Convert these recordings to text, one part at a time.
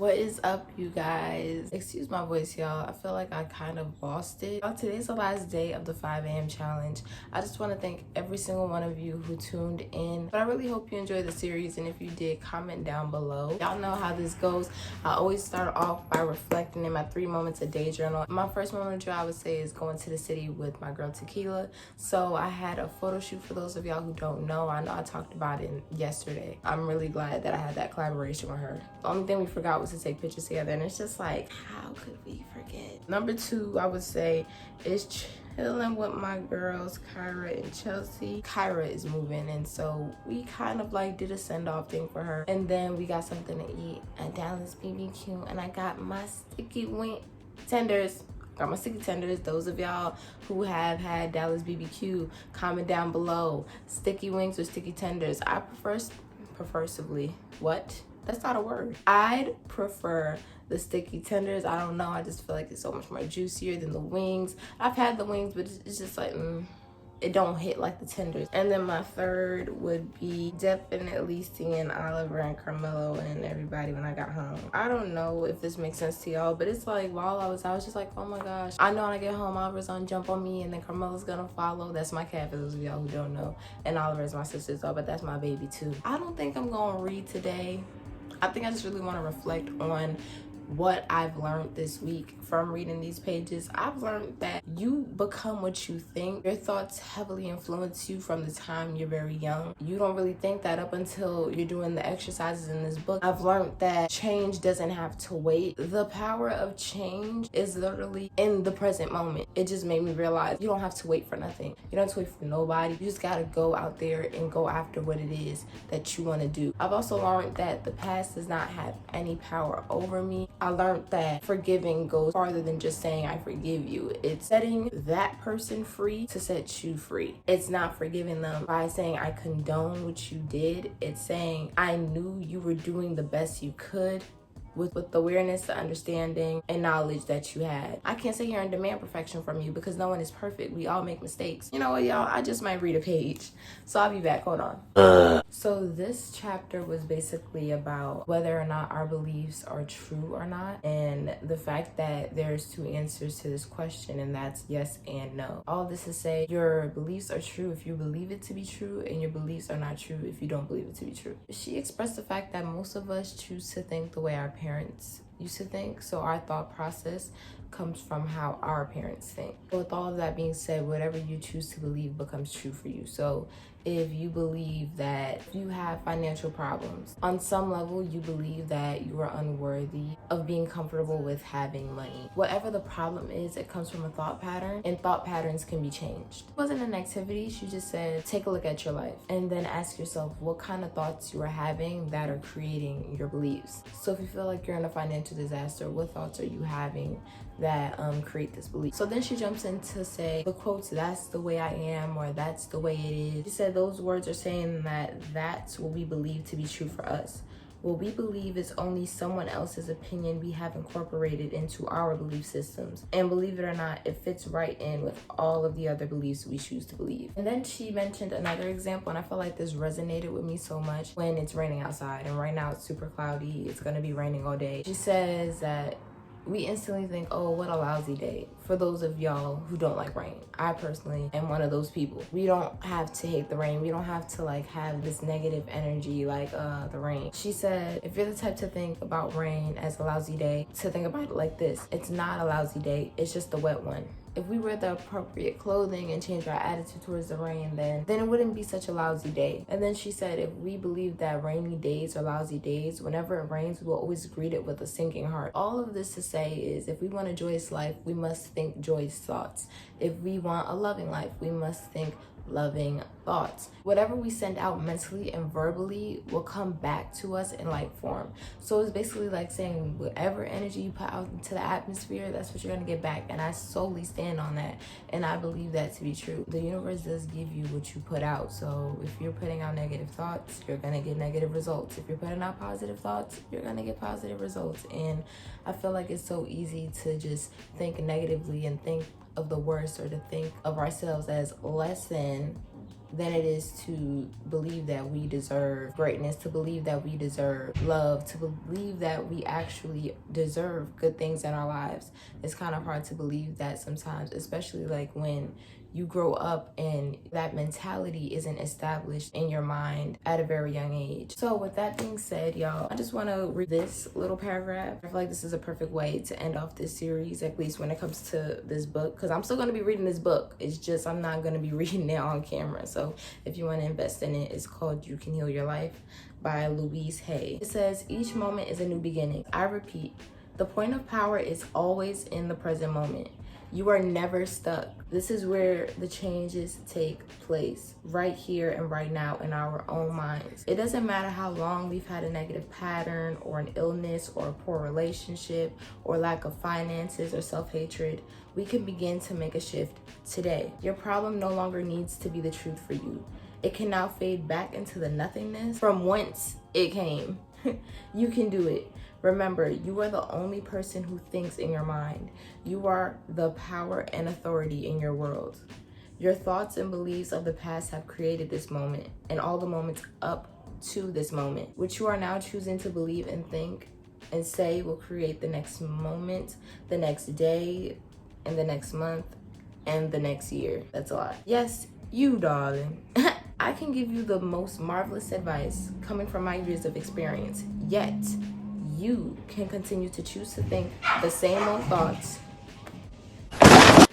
What is up, you guys? Excuse my voice, y'all. I feel like I kind of lost it. Today's the last day of the 5 a.m. challenge. I just want to thank every single one of you who tuned in. But I really hope you enjoyed the series, and if you did, comment down below. Y'all know how this goes. I always start off by reflecting in my 3 moments a day journal. My first moment of joy, I would say, is going to the city with my girl Tequila. So I had a photo shoot. For those of y'all who don't know, I know I talked about it yesterday. I'm really glad that I had that collaboration with her. The only thing we forgot was to take pictures together, and it's just like, how could we forget? Number 2, I would say, is chilling with my girls Kyra and Chelsea. Kyra is moving, and so we kind of like did a send-off thing for her, and then we got something to eat at Dallas BBQ, and I got my sticky wing tenders. Got my sticky tenders. Those of y'all who have had Dallas BBQ, comment down below. Sticky wings or sticky tenders. I preferably, what? That's not a word. I'd prefer the sticky tenders. I don't know. I just feel like it's so much more juicier than the wings. I've had the wings, but it's just like, it don't hit like the tenders. And then my third would be definitely seeing Oliver and Carmelo and everybody when I got home. I don't know if this makes sense to y'all, but it's like while I was just like, oh my gosh. I know when I get home, Oliver's gonna jump on me and then Carmelo's gonna follow. That's my cat for those of y'all who don't know. And Oliver is my sister's dog, but that's my baby too. I don't think I'm gonna read today. I think I just really want to reflect on what I've learned this week from reading these pages. I've learned that you become what you think. Your thoughts heavily influence you from the time you're very young. You don't really think that up until you're doing the exercises in this book. I've learned that change doesn't have to wait. The power of change is literally in the present moment. It just made me realize you don't have to wait for nothing. You don't have to wait for nobody. You just gotta go out there and go after what it is that you want to do. I've also learned that the past does not have any power over me. I learned that forgiving goes farther than just saying I forgive you. It's setting that person free to set you free. It's not forgiving them by saying I condone what you did. It's saying I knew you were doing the best you could with the awareness, the understanding, and knowledge that you had. I can't sit here and demand perfection from you because no one is perfect. We all make mistakes. You know what, y'all? I just might read a page. So I'll be back. Hold on. So this chapter was basically about whether or not our beliefs are true or not, and the fact that there's 2 answers to this question, and that's yes and no. All this to say, your beliefs are true if you believe it to be true, and your beliefs are not true if you don't believe it to be true. She expressed the fact that most of us choose to think the way our parents used to think, so our thought process comes from how our parents think. With all of that being said, whatever you choose to believe becomes true for you. So if you believe that you have financial problems, on some level you believe that you are unworthy of being comfortable with having money. Whatever the problem is, it comes from a thought pattern, and thought patterns can be changed. It wasn't an activity. She just said take a look at your life and then ask yourself what kind of thoughts you are having that are creating your beliefs. So if you feel like you're in a financial disaster, what thoughts are you having that create this belief? So then she jumps in to say the quotes, that's the way I am, or that's the way it is. She said those words are saying that that's what we believe to be true for us. What we believe is only someone else's opinion we have incorporated into our belief systems. And believe it or not, it fits right in with all of the other beliefs we choose to believe. And then she mentioned another example, and I feel like this resonated with me so much when it's raining outside. And right now it's super cloudy. It's gonna be raining all day. She says that we instantly think, oh, what a lousy day. For those of y'all who don't like rain, I personally am one of those people. We don't have to hate the rain. We don't have to like have this negative energy like the rain. She said, if you're the type to think about rain as a lousy day, to think about it like this: it's not a lousy day, it's just a wet one. If we wear the appropriate clothing and change our attitude towards the rain, then it wouldn't be such a lousy day. And then she said, if we believe that rainy days are lousy days, whenever it rains, we'll always greet it with a sinking heart. All of this to say is, if we want a joyous life, we must think joyous thoughts. If we want a loving life, we must think loving thoughts. Whatever we send out mentally and verbally will come back to us in light form. So it's basically like saying whatever energy you put out into the atmosphere, that's what you're gonna get back. And I solely stand on that, and I believe that to be true. The universe does give you what you put out. So if you're putting out negative thoughts, you're gonna get negative results. If you're putting out positive thoughts, you're gonna get positive results. And I feel like it's so easy to just think negatively and think of the worst, or to think of ourselves as less than than it is to believe that we deserve greatness, to believe that we deserve love, to believe that we actually deserve good things in our lives. It's kind of hard to believe that sometimes, especially like when you grow up and that mentality isn't established in your mind at a very young age. So with that being said, y'all, I just want to read this little paragraph. I feel like this is a perfect way to end off this series, at least when it comes to this book, because I'm still going to be reading this book. It's just I'm not going to be reading it on camera. So if you want to invest in it, it's called You Can Heal Your Life by Louise Hay. It says, each moment is a new beginning. I repeat, the point of power is always in the present moment. You are never stuck. This is where the changes take place, right here and right now in our own minds. It doesn't matter how long we've had a negative pattern or an illness or a poor relationship or lack of finances or self-hatred. We can begin to make a shift today. Your problem no longer needs to be the truth for you. It can now fade back into the nothingness from whence it came. You can do it. Remember, you are the only person who thinks in your mind. You are the power and authority in your world. Your thoughts and beliefs of the past have created this moment and all the moments up to this moment, which you are now choosing to believe and think and say will create the next moment, the next day, and the next month, and the next year. That's a lot. Yes, you, darling. I can give you the most marvelous advice coming from my years of experience, yet you can continue to choose to think the same old thoughts.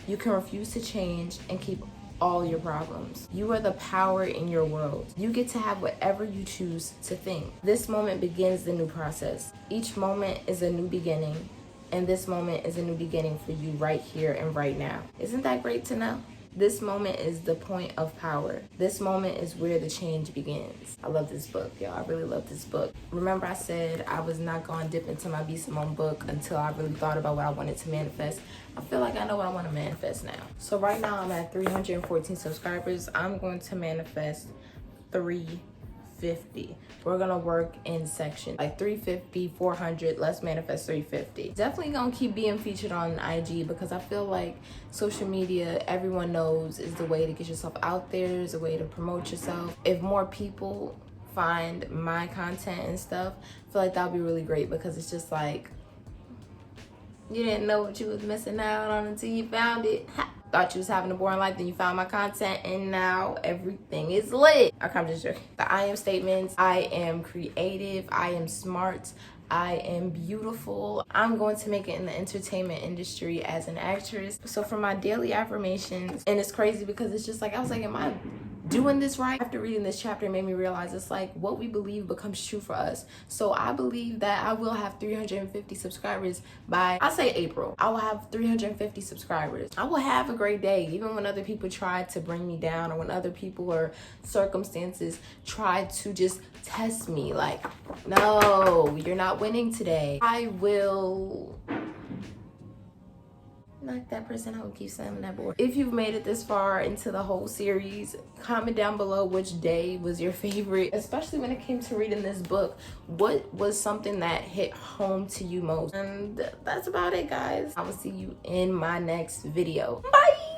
You can refuse to change and keep all your problems. You are the power in your world. You get to have whatever you choose to think. This moment begins the new process. Each moment is a new beginning, and this moment is a new beginning for you right here and right now. Isn't that great to know? This moment is the point of power. This moment is where the change begins. I love this book, y'all. I really love this book. Remember I said I was not going to dip into my Be Simone book until I really thought about what I wanted to manifest. I feel like I know what I want to manifest now. So right now I'm at 314 subscribers. I'm going to manifest 350. We're gonna work in sections like 350, 400. Let's manifest 350. Definitely gonna keep being featured on IG because I feel like social media, everyone knows, is the way to get yourself out there, is a way to promote yourself. If more people find my content and stuff, I feel like that would be really great because it's just like you didn't know what you was missing out on until you found it. Thought you was having a boring life, then you found my content, and now everything is lit. Okay, I'm just joking. The I am statements: I am creative, I am smart, I am beautiful. I'm going to make it in the entertainment industry as an actress. So for my daily affirmations, and it's crazy because it's just like, I was like, am I doing this right? After reading this chapter, it made me realize it's like what we believe becomes true for us. So I believe that I will have 350 subscribers by, I say April. I will have 350 subscribers. I will have a great day, even when other people try to bring me down or when other people or circumstances try to just test me. Like, no, you're not winning today. I will knock that person out and keep slamming that board. If you've made it this far into the whole series, comment down below which day was your favorite, especially when it came to reading this book. What was something that hit home to you most? And that's about it, guys. I will see you in my next video. Bye.